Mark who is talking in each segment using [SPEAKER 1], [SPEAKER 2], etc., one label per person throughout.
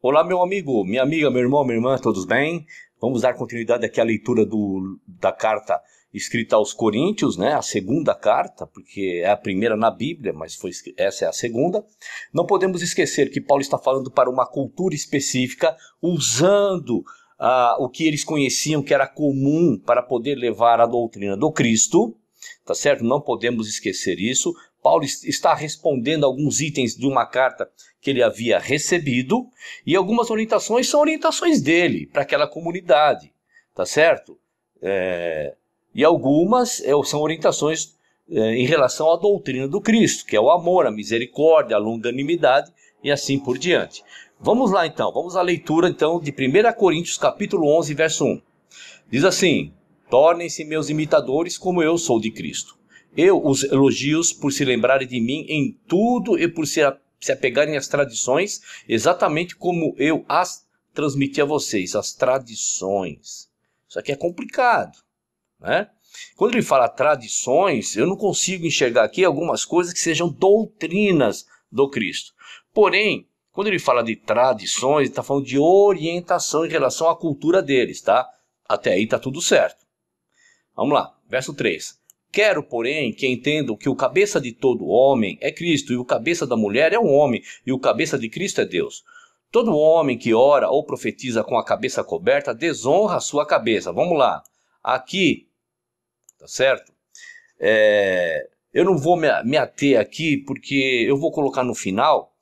[SPEAKER 1] Olá, meu amigo, minha amiga, meu irmão, minha irmã, todos bem? Vamos dar continuidade aqui à leitura da carta escrita aos Coríntios, né? A segunda carta, porque é a primeira na Bíblia, mas essa é a segunda. Não podemos esquecer que Paulo está falando para uma cultura específica, usando o que eles conheciam que era comum para poder levar a doutrina do Cristo, tá certo? Não podemos esquecer isso. Paulo está respondendo alguns itens de uma carta que ele havia recebido, e algumas orientações são orientações dele, para aquela comunidade, tá certo? E algumas são orientações em relação à doutrina do Cristo, que é o amor, a misericórdia, a longanimidade e assim por diante. Vamos lá então, vamos à leitura então de 1 Coríntios capítulo 11, verso 1. Diz assim: tornem-se meus imitadores como eu sou de Cristo. Eu os elogio por se lembrarem de mim em tudo e por se apegarem às tradições, exatamente como eu as transmiti a vocês, as tradições. Isso aqui é complicado, né? Quando ele fala tradições, eu não consigo enxergar aqui algumas coisas que sejam doutrinas do Cristo. Porém, quando ele fala de tradições, ele está falando de orientação em relação à cultura deles, tá? Até aí está tudo certo. Vamos lá, verso 3. Quero, porém, que entendam que o cabeça de todo homem é Cristo, e o cabeça da mulher é um homem, e o cabeça de Cristo é Deus. Todo homem que ora ou profetiza com a cabeça coberta desonra a sua cabeça. Vamos lá, aqui, tá certo? Eu não vou me ater aqui, porque eu vou colocar no final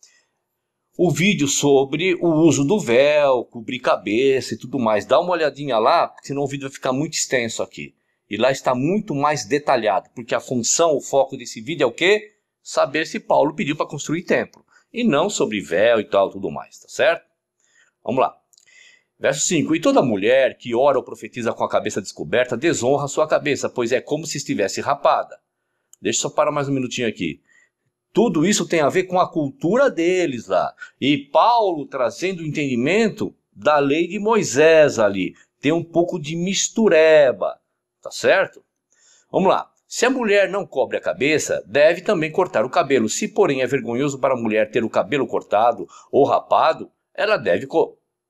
[SPEAKER 1] o vídeo sobre o uso do véu, cobrir cabeça e tudo mais. Dá uma olhadinha lá, porque senão o vídeo vai ficar muito extenso aqui. E lá está muito mais detalhado, porque a função, o foco desse vídeo é o quê? Saber se Paulo pediu para construir templo. E não sobre véu e tal, tudo mais, tá certo? Vamos lá. Verso 5. E toda mulher que ora ou profetiza com a cabeça descoberta desonra a sua cabeça, pois é como se estivesse rapada. Deixa eu só parar mais um minutinho aqui. Tudo isso tem a ver com a cultura deles lá. E Paulo trazendo o entendimento da lei de Moisés ali. Tem um pouco de mistureba. Tá certo? Vamos lá. Se a mulher não cobre a cabeça, deve também cortar o cabelo. Se, porém, é vergonhoso para a mulher ter o cabelo cortado ou rapado, ela deve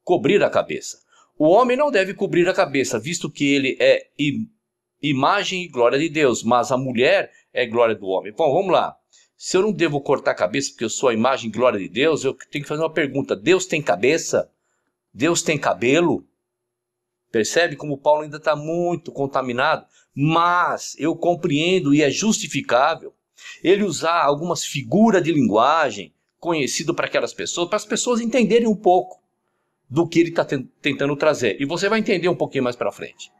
[SPEAKER 1] cobrir a cabeça. O homem não deve cobrir a cabeça, visto que ele é imagem e glória de Deus, mas a mulher é glória do homem. Bom, vamos lá. Se eu não devo cortar a cabeça porque eu sou a imagem e glória de Deus, eu tenho que fazer uma pergunta. Deus tem cabeça? Deus tem cabelo? Percebe como Paulo ainda está muito contaminado? Mas eu compreendo e é justificável ele usar algumas figuras de linguagem conhecido para aquelas pessoas, para as pessoas entenderem um pouco do que ele está tentando trazer. E você vai entender um pouquinho mais para frente.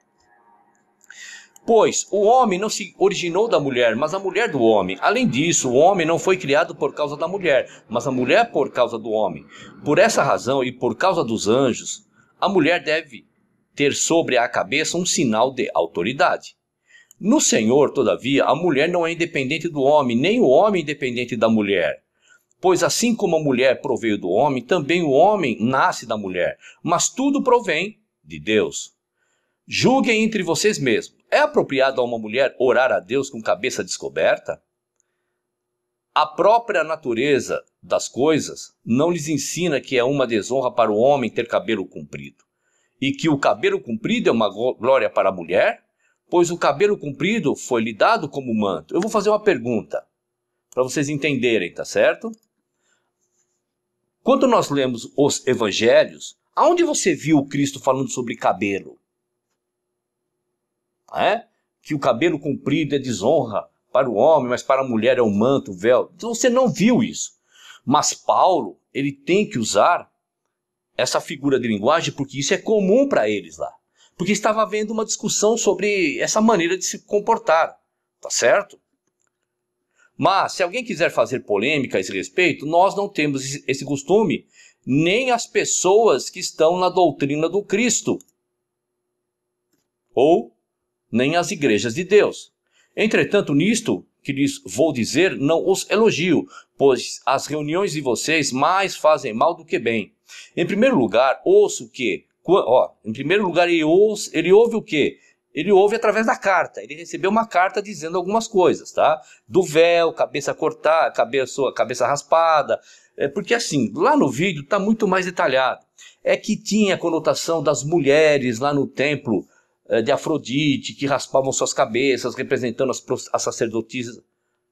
[SPEAKER 1] Pois o homem não se originou da mulher, mas a mulher do homem. Além disso, o homem não foi criado por causa da mulher, mas a mulher por causa do homem. Por essa razão e por causa dos anjos, a mulher deve ter sobre a cabeça um sinal de autoridade. No Senhor, todavia, a mulher não é independente do homem, nem o homem independente da mulher. Pois assim como a mulher proveio do homem, também o homem nasce da mulher. Mas tudo provém de Deus. Julguem entre vocês mesmos. É apropriado a uma mulher orar a Deus com cabeça descoberta? A própria natureza das coisas não lhes ensina que é uma desonra para o homem ter cabelo comprido, e que o cabelo comprido é uma glória para a mulher? Pois o cabelo comprido foi lhe dado como manto. Eu vou fazer uma pergunta, para vocês entenderem, tá certo? Quando nós lemos os evangelhos, aonde você viu o Cristo falando sobre cabelo? Que o cabelo comprido é desonra para o homem, mas para a mulher é o manto, o véu. Então você não viu isso. Mas Paulo, ele tem que usar essa figura de linguagem porque isso é comum para eles lá. Porque estava havendo uma discussão sobre essa maneira de se comportar, tá certo? Mas se alguém quiser fazer polêmica a esse respeito, nós não temos esse costume, nem as pessoas que estão na doutrina do Cristo, ou nem as igrejas de Deus. Entretanto, nisto que lhes vou dizer, não os elogio, pois as reuniões de vocês mais fazem mal do que bem. Em primeiro lugar, ouço que... em primeiro lugar, ele ouve o quê? Ele ouve através da carta. Ele recebeu uma carta dizendo algumas coisas, tá? Do véu, cabeça cortada, cabeça raspada, Porque assim, lá no vídeo está muito mais detalhado. É que tinha a conotação das mulheres lá no templo de Afrodite, que raspavam suas cabeças, representando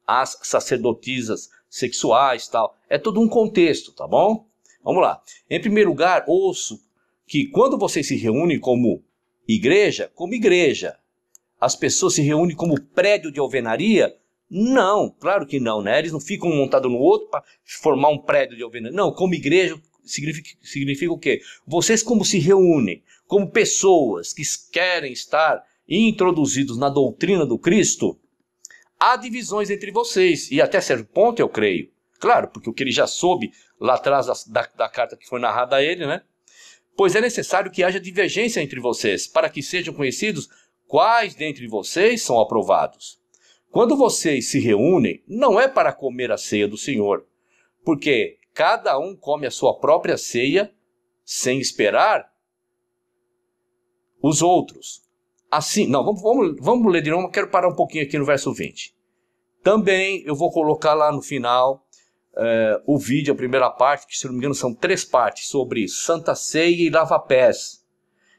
[SPEAKER 1] as sacerdotisas sexuais, tal. É todo um contexto, tá bom? Vamos lá. Em primeiro lugar, ouço que quando vocês se reúnem como igreja, as pessoas se reúnem como prédio de alvenaria? Não, claro que não, né? Eles não ficam um montado no outro para formar um prédio de alvenaria. Não, como igreja significa o quê? Vocês como se reúnem, como pessoas que querem estar introduzidos na doutrina do Cristo, há divisões entre vocês, e até certo ponto eu creio. Claro, porque o que ele já soube lá atrás da carta que foi narrada a ele, né? Pois é necessário que haja divergência entre vocês, para que sejam conhecidos quais dentre vocês são aprovados. Quando vocês se reúnem, não é para comer a ceia do Senhor, porque cada um come a sua própria ceia sem esperar os outros. Assim, não, vamos ler de novo, quero parar um pouquinho aqui no verso 20. Também eu vou colocar lá no final o vídeo, a primeira parte, que se não me engano são 3 partes, sobre Santa Ceia e lava-pés.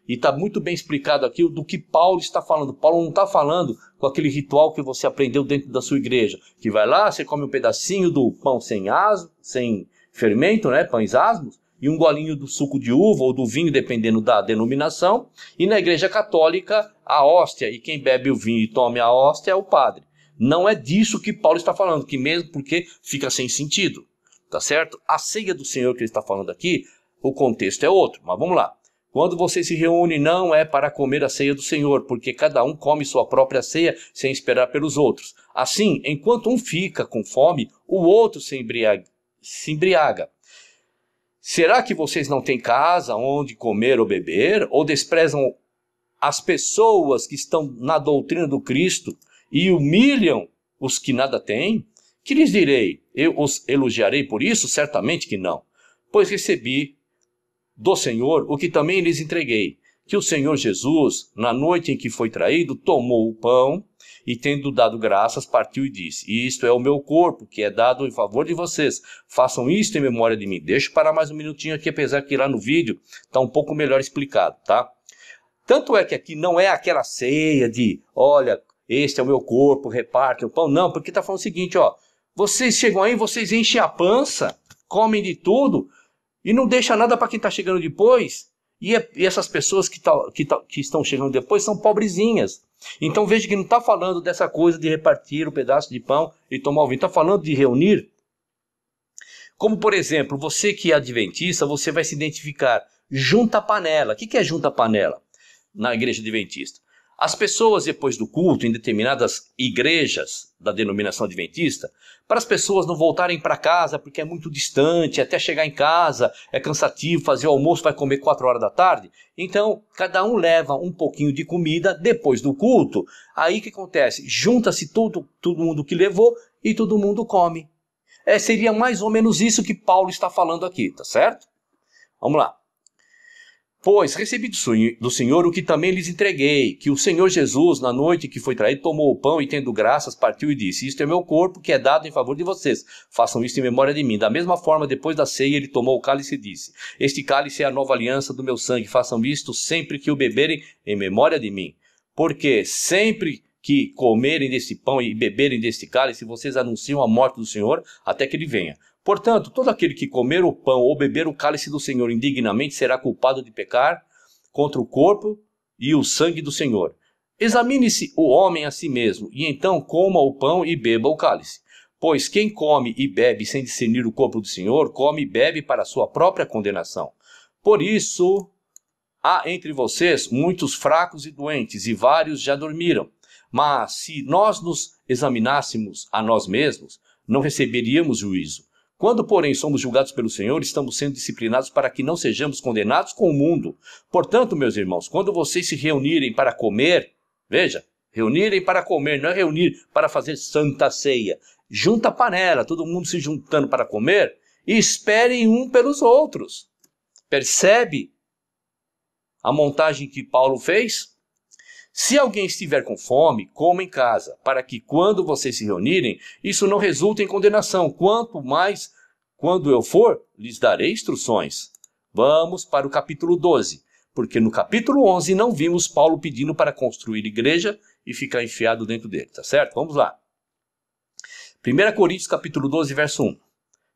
[SPEAKER 1] E está muito bem explicado aqui do que Paulo está falando. Paulo não está falando com aquele ritual que você aprendeu dentro da sua igreja, que vai lá, você come um pedacinho do pão sem fermento, né, pães asmos, e um golinho do suco de uva ou do vinho, dependendo da denominação. E na igreja católica, a hóstia, e quem bebe o vinho e tome a hóstia é o padre. Não é disso que Paulo está falando, que mesmo porque fica sem sentido, tá certo? A ceia do Senhor que ele está falando aqui, o contexto é outro, mas vamos lá. Quando você se reúne, não é para comer a ceia do Senhor, porque cada um come sua própria ceia sem esperar pelos outros. Assim, enquanto um fica com fome, o outro se embriaga. Será que vocês não têm casa onde comer ou beber? Ou desprezam as pessoas que estão na doutrina do Cristo e humilham os que nada têm? Que lhes direi? Eu os elogiarei por isso? Certamente que não. Pois recebi do Senhor o que também lhes entreguei, que o Senhor Jesus, na noite em que foi traído, tomou o pão e, tendo dado graças, partiu e disse: isto é o meu corpo, que é dado em favor de vocês. Façam isto em memória de mim. Deixa eu parar mais um minutinho aqui, apesar que lá no vídeo está um pouco melhor explicado, tá? Tanto é que aqui não é aquela ceia de, olha, este é o meu corpo, repartem o pão. Não, porque está falando o seguinte, ó. Vocês chegam aí, vocês enchem a pança, comem de tudo e não deixa nada para quem está chegando depois. E essas pessoas que estão chegando depois são pobrezinhas. Então veja que não está falando dessa coisa de repartir o pedaço de pão e tomar o vinho. Está falando de reunir. Como, por exemplo, você que é adventista, você vai se identificar. Junta panela. O que é junta panela na igreja adventista? As pessoas, depois do culto, em determinadas igrejas da denominação adventista, para as pessoas não voltarem para casa porque é muito distante, até chegar em casa é cansativo, fazer o almoço vai comer 4 horas da tarde. Então, cada um leva um pouquinho de comida depois do culto. Aí o que acontece? Junta-se todo mundo que levou e todo mundo come. Seria mais ou menos isso que Paulo está falando aqui, tá certo? Vamos lá. Pois recebi do Senhor o que também lhes entreguei, que o Senhor Jesus, na noite que foi traído, tomou o pão e, tendo graças, partiu e disse: isto é meu corpo, que é dado em favor de vocês. Façam isto em memória de mim. Da mesma forma, depois da ceia, ele tomou o cálice e disse: este cálice é a nova aliança do meu sangue. Façam isto sempre que o beberem em memória de mim. Porque sempre que comerem deste pão e beberem deste cálice, vocês anunciam a morte do Senhor até que ele venha. Portanto, todo aquele que comer o pão ou beber o cálice do Senhor indignamente será culpado de pecar contra o corpo e o sangue do Senhor. Examine-se o homem a si mesmo, e então coma o pão e beba o cálice. Pois quem come e bebe sem discernir o corpo do Senhor, come e bebe para a sua própria condenação. Por isso, há entre vocês muitos fracos e doentes, e vários já dormiram. Mas se nós nos examinássemos a nós mesmos, não receberíamos juízo. Quando, porém, somos julgados pelo Senhor, estamos sendo disciplinados para que não sejamos condenados com o mundo. Portanto, meus irmãos, quando vocês se reunirem para comer, veja, reunirem para comer, não é reunir para fazer santa ceia. Junta a panela, todo mundo se juntando para comer, e esperem um pelos outros. Percebe a montagem que Paulo fez? Se alguém estiver com fome, coma em casa, para que quando vocês se reunirem, isso não resulte em condenação. Quanto mais Quando eu for, lhes darei instruções. Vamos para o capítulo 12, porque no capítulo 11 não vimos Paulo pedindo para construir igreja e ficar enfiado dentro dele, tá certo? Vamos lá. 1 Coríntios capítulo 12, verso 1.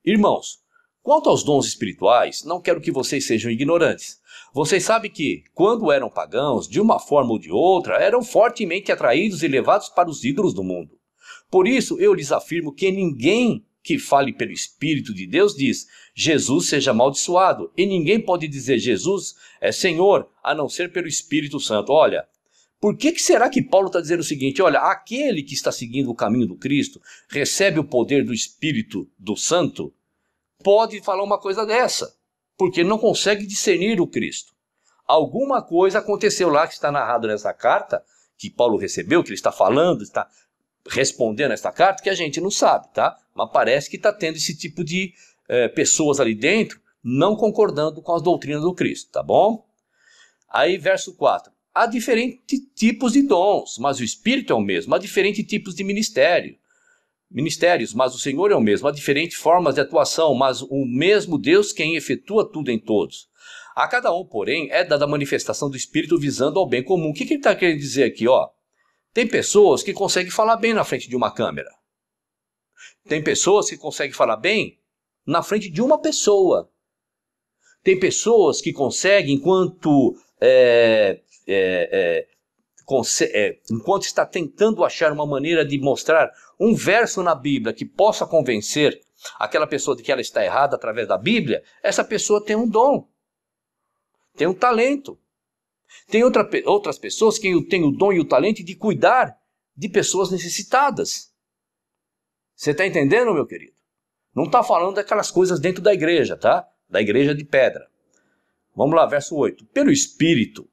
[SPEAKER 1] Irmãos, quanto aos dons espirituais, não quero que vocês sejam ignorantes. Vocês sabem que, quando eram pagãos, de uma forma ou de outra, eram fortemente atraídos e levados para os ídolos do mundo. Por isso, eu lhes afirmo que ninguém que fale pelo Espírito de Deus diz, Jesus seja amaldiçoado. E ninguém pode dizer Jesus é Senhor, a não ser pelo Espírito Santo. Olha, por que será que Paulo está dizendo o seguinte? Olha, aquele que está seguindo o caminho do Cristo, recebe o poder do Espírito do Santo, pode falar uma coisa dessa, porque ele não consegue discernir o Cristo. Alguma coisa aconteceu lá que está narrado nessa carta, que Paulo recebeu, que ele está falando, está respondendo esta carta, que a gente não sabe, tá? Mas parece que está tendo esse tipo de pessoas ali dentro, não concordando com as doutrinas do Cristo, tá bom? Aí, verso 4. Há diferentes tipos de dons, mas o Espírito é o mesmo. Há diferentes tipos de ministérios, mas o Senhor é o mesmo. Há diferentes formas de atuação, mas o mesmo Deus quem efetua tudo em todos. A cada um, porém, é dada a manifestação do Espírito visando ao bem comum. O que ele está querendo dizer aqui? Ó? Tem pessoas que conseguem falar bem na frente de uma câmera. Tem pessoas que conseguem falar bem na frente de uma pessoa. Tem pessoas que conseguem, enquanto está tentando achar uma maneira de mostrar um verso na Bíblia que possa convencer aquela pessoa de que ela está errada através da Bíblia, essa pessoa tem um dom, tem um talento. Tem outras pessoas que têm o dom e o talento de cuidar de pessoas necessitadas. Você está entendendo, meu querido? Não está falando daquelas coisas dentro da igreja, tá? Da igreja de pedra. Vamos lá, verso 8. Pelo Espírito,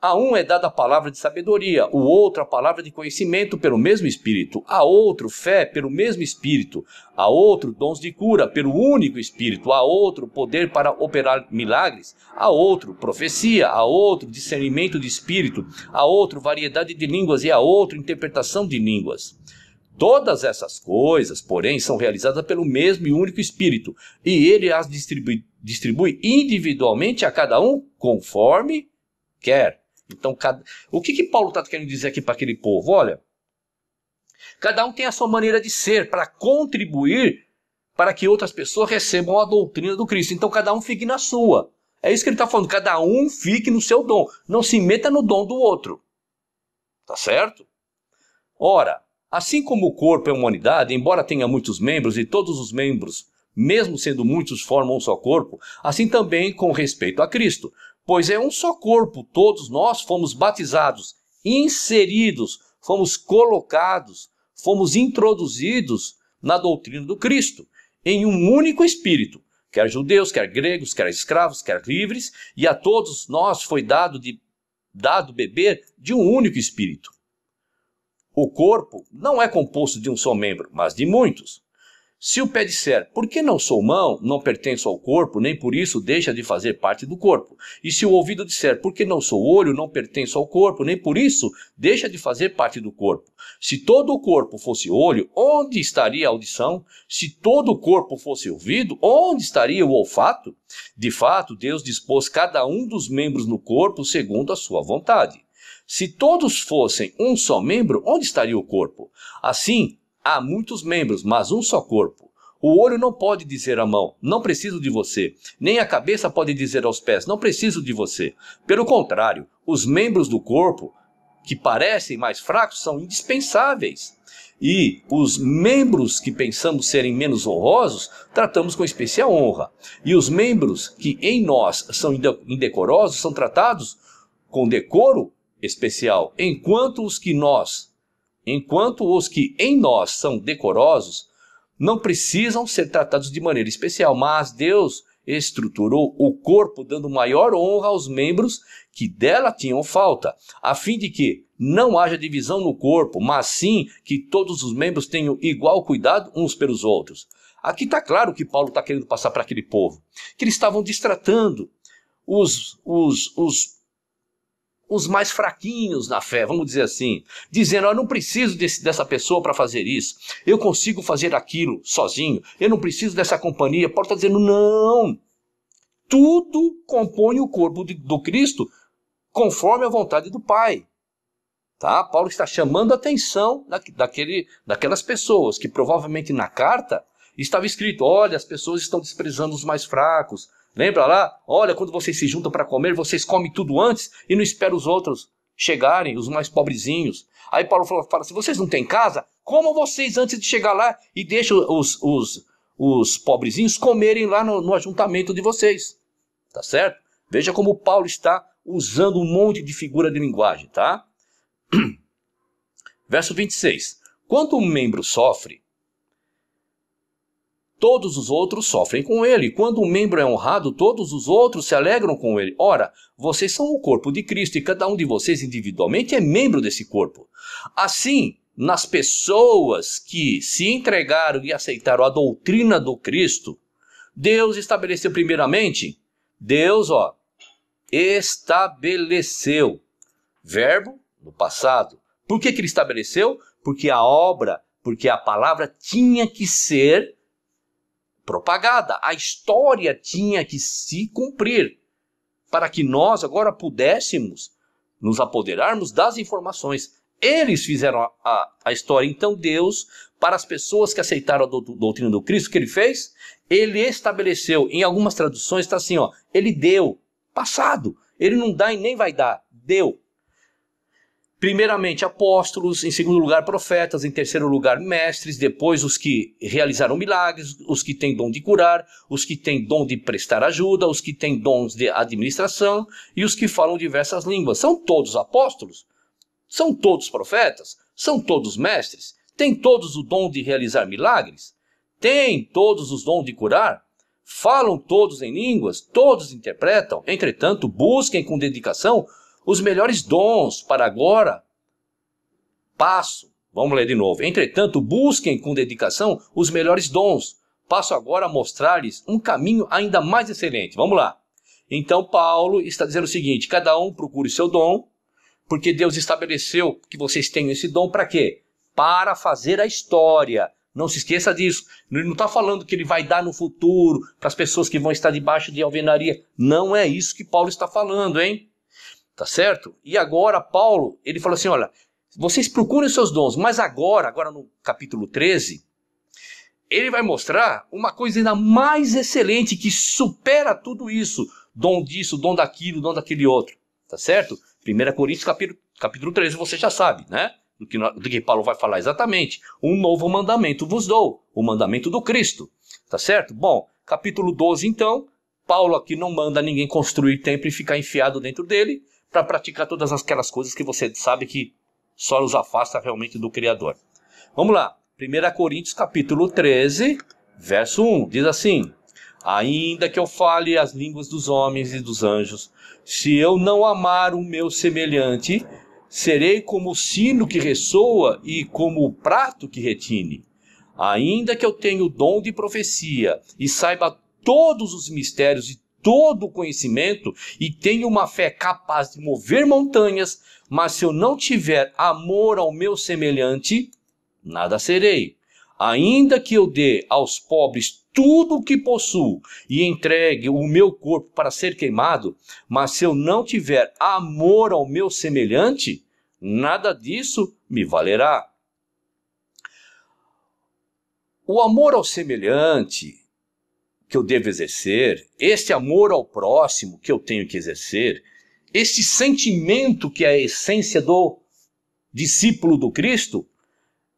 [SPEAKER 1] a um é dada a palavra de sabedoria, o outro a palavra de conhecimento pelo mesmo Espírito, a outro fé pelo mesmo Espírito, a outro dons de cura pelo único Espírito, a outro poder para operar milagres, a outro profecia, a outro discernimento de Espírito, a outro variedade de línguas e a outro interpretação de línguas. Todas essas coisas, porém, são realizadas pelo mesmo e único Espírito, e ele as distribui individualmente a cada um conforme quer. Então, o que Paulo está querendo dizer aqui para aquele povo? Olha, cada um tem a sua maneira de ser para contribuir para que outras pessoas recebam a doutrina do Cristo. Então, cada um fique na sua. É isso que ele está falando, cada um fique no seu dom. Não se meta no dom do outro. Tá certo? Ora, assim como o corpo é uma unidade, embora tenha muitos membros e todos os membros, mesmo sendo muitos, formam um só corpo, assim também com respeito a Cristo. Pois é um só corpo, todos nós fomos batizados, inseridos, fomos colocados, fomos introduzidos na doutrina do Cristo, em um único Espírito, quer judeus, quer gregos, quer escravos, quer livres, e a todos nós foi dado beber de um único Espírito. O corpo não é composto de um só membro, mas de muitos. Se o pé disser, por que não sou mão, não pertenço ao corpo, nem por isso deixa de fazer parte do corpo. E se o ouvido disser, por que não sou olho, não pertenço ao corpo, nem por isso deixa de fazer parte do corpo. Se todo o corpo fosse olho, onde estaria a audição? Se todo o corpo fosse ouvido, onde estaria o olfato? De fato, Deus dispôs cada um dos membros no corpo segundo a sua vontade. Se todos fossem um só membro, onde estaria o corpo? Assim, há muitos membros, mas um só corpo. O olho não pode dizer à mão, não preciso de você. Nem a cabeça pode dizer aos pés, não preciso de você. Pelo contrário, os membros do corpo, que parecem mais fracos, são indispensáveis. E os membros que pensamos serem menos honrosos, tratamos com especial honra. E os membros que em nós são indecorosos, são tratados com decoro especial. Enquanto os que em nós são decorosos, não precisam ser tratados de maneira especial, mas Deus estruturou o corpo dando maior honra aos membros que dela tinham falta, a fim de que não haja divisão no corpo, mas sim que todos os membros tenham igual cuidado uns pelos outros. Aqui está claro o que Paulo está querendo passar para aquele povo, que eles estavam distratando os os mais fraquinhos na fé, vamos dizer assim, dizendo, eu não preciso dessa pessoa para fazer isso, eu consigo fazer aquilo sozinho, eu não preciso dessa companhia. Paulo está dizendo, não, tudo compõe o corpo do Cristo conforme a vontade do Pai. Tá? Paulo está chamando a atenção daquelas pessoas que provavelmente na carta estava escrito, olha, as pessoas estão desprezando os mais fracos. Lembra lá? Olha, quando vocês se juntam para comer, vocês comem tudo antes e não esperam os outros chegarem, os mais pobrezinhos. Aí Paulo fala assim, vocês não têm casa? Comam vocês antes de chegar lá e deixam os pobrezinhos comerem lá no ajuntamento de vocês. Tá certo? Veja como Paulo está usando um monte de figura de linguagem, tá? Verso 26. Quando um membro sofre, todos os outros sofrem com ele. Quando um membro é honrado, todos os outros se alegram com ele. Ora, vocês são o corpo de Cristo e cada um de vocês individualmente é membro desse corpo. Assim, nas pessoas que se entregaram e aceitaram a doutrina do Cristo, Deus estabeleceu primeiramente, estabeleceu. Verbo no passado. Por que ele estabeleceu? Porque a palavra tinha que ser propagada. A história tinha que se cumprir. Para que nós agora pudéssemos nos apoderarmos das informações. Eles fizeram a história. Então Deus, para as pessoas que aceitaram a doutrina do Cristo, o que ele fez? Ele estabeleceu. Em algumas traduções está assim, ó, ele deu. Passado. Ele não dá e nem vai dar. Deu. Primeiramente apóstolos, em segundo lugar profetas, em terceiro lugar mestres, depois os que realizaram milagres, os que têm dom de curar, os que têm dom de prestar ajuda, os que têm dons de administração e os que falam diversas línguas. São todos apóstolos? São todos profetas? São todos mestres? Têm todos o dom de realizar milagres? Têm todos os dons de curar? Falam todos em línguas? Todos interpretam? Entretanto, busquem com dedicação os melhores dons para agora. Vamos ler de novo. Entretanto, busquem com dedicação os melhores dons. Passo agora a mostrar-lhes um caminho ainda mais excelente. Vamos lá. Então, Paulo está dizendo o seguinte, cada um procure seu dom, porque Deus estabeleceu que vocês tenham esse dom para quê? Para fazer a história. Não se esqueça disso. Ele não está falando que ele vai dar no futuro para as pessoas que vão estar debaixo de alvenaria. Não é isso que Paulo está falando, hein? Tá certo? E agora Paulo, ele falou assim, olha, vocês procurem seus dons, mas agora no capítulo 13, ele vai mostrar uma coisa ainda mais excelente que supera tudo isso. Dom disso, dom daquilo, dom daquele outro. Tá certo? 1 Coríntios capítulo 13, você já sabe, né? Do que Paulo vai falar exatamente. Um novo mandamento vos dou, o mandamento do Cristo. Tá certo? Bom, capítulo 12 então, Paulo aqui não manda ninguém construir templo e ficar enfiado dentro dele, para praticar todas aquelas coisas que você sabe que só os afasta realmente do Criador. Vamos lá, 1 Coríntios capítulo 13, verso 1, diz assim, ainda que eu fale as línguas dos homens e dos anjos, se eu não amar o meu semelhante, serei como o sino que ressoa e como o prato que retine. Ainda que eu tenha o dom de profecia e saiba todos os mistérios e todo o conhecimento e tenho uma fé capaz de mover montanhas, mas se eu não tiver amor ao meu semelhante, nada serei. Ainda que eu dê aos pobres tudo o que possuo e entregue o meu corpo para ser queimado, mas se eu não tiver amor ao meu semelhante, nada disso me valerá. O amor ao semelhante que eu devo exercer, este amor ao próximo que eu tenho que exercer, este sentimento que é a essência do discípulo do Cristo,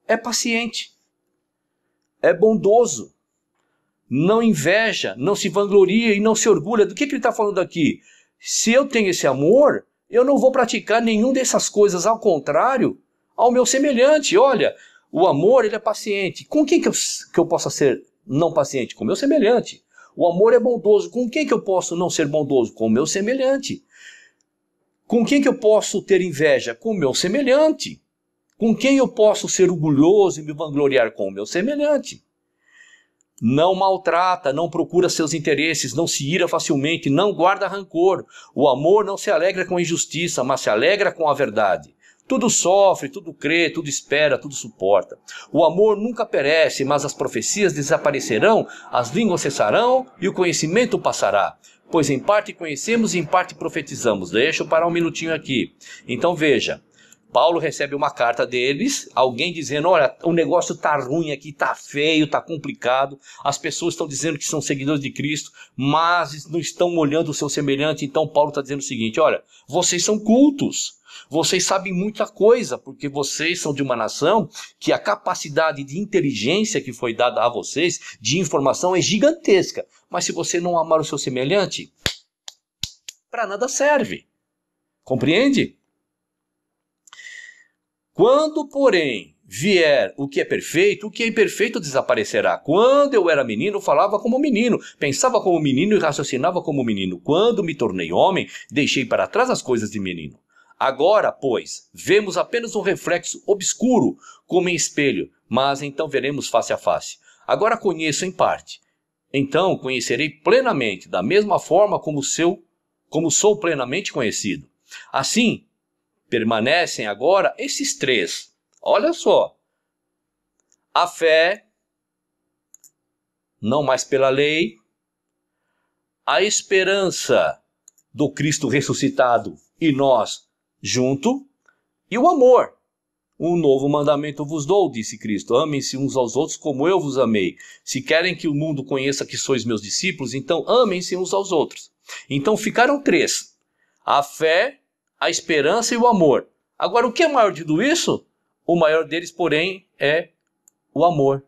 [SPEAKER 1] é paciente, é bondoso, não inveja, não se vangloria e não se orgulha. Do que ele está falando aqui? Se eu tenho esse amor, eu não vou praticar nenhuma dessas coisas, ao contrário, ao meu semelhante. Olha, o amor ele é paciente. Com quem que eu possa ser não paciente? Com o meu semelhante. O amor é bondoso. Com quem que eu posso não ser bondoso? Com o meu semelhante. Com quem que eu posso ter inveja? Com o meu semelhante. Com quem eu posso ser orgulhoso e me vangloriar? Com o meu semelhante. Não maltrata, não procura seus interesses, não se ira facilmente, não guarda rancor. O amor não se alegra com a injustiça, mas se alegra com a verdade. Tudo sofre, tudo crê, tudo espera, tudo suporta. O amor nunca perece, mas as profecias desaparecerão, as línguas cessarão e o conhecimento passará. Pois em parte conhecemos e em parte profetizamos. Deixa eu parar um minutinho aqui. Então veja, Paulo recebe uma carta deles, alguém dizendo, olha, o negócio está ruim aqui, está feio, está complicado, as pessoas estão dizendo que são seguidores de Cristo, mas não estão olhando o seu semelhante. Então Paulo está dizendo o seguinte, olha, vocês são cultos, vocês sabem muita coisa, porque vocês são de uma nação que a capacidade de inteligência que foi dada a vocês, de informação, é gigantesca. Mas se você não amar o seu semelhante, para nada serve. Compreende? Quando, porém, vier o que é perfeito, o que é imperfeito desaparecerá. Quando eu era menino, falava como menino, pensava como menino e raciocinava como menino. Quando me tornei homem, deixei para trás as coisas de menino. Agora, pois, vemos apenas um reflexo obscuro, como em espelho, mas então veremos face a face. Agora conheço em parte. Então conhecerei plenamente, da mesma forma como sou plenamente conhecido. Assim, permanecem agora esses três. Olha só. A fé, não mais pela lei. A esperança do Cristo ressuscitado e nós junto. E o amor. Um novo mandamento vos dou, disse Cristo. Amem-se uns aos outros como eu vos amei. Se querem que o mundo conheça que sois meus discípulos, então amem-se uns aos outros. Então ficaram três. A fé, a esperança e o amor. Agora, o que é maior de tudo isso? O maior deles, porém, é o amor.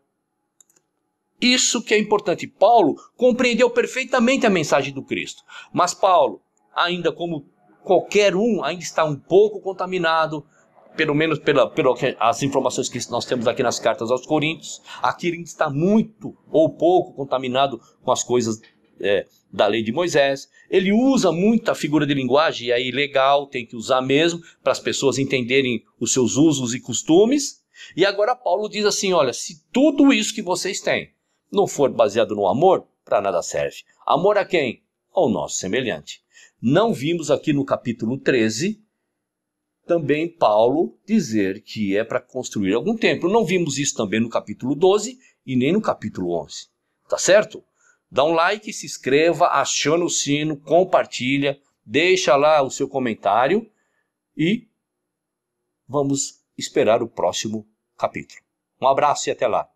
[SPEAKER 1] Isso que é importante. Paulo compreendeu perfeitamente a mensagem do Cristo. Mas Paulo, ainda como qualquer um, ainda está um pouco contaminado, pelo menos pelas informações que nós temos aqui nas cartas aos Coríntios. Aqui ele está muito ou pouco contaminado com as coisas da lei de Moisés. Ele usa muita figura de linguagem, e aí legal, tem que usar mesmo, para as pessoas entenderem os seus usos e costumes. E agora Paulo diz assim, olha, se tudo isso que vocês têm não for baseado no amor, para nada serve. Amor a quem? Ao nosso semelhante. Não vimos aqui no capítulo 13, também Paulo dizer que é para construir algum templo. Não vimos isso também no capítulo 12 e nem no capítulo 11. Tá certo? Dá um like, se inscreva, aciona o sino, compartilha, deixa lá o seu comentário e vamos esperar o próximo capítulo. Um abraço e até lá.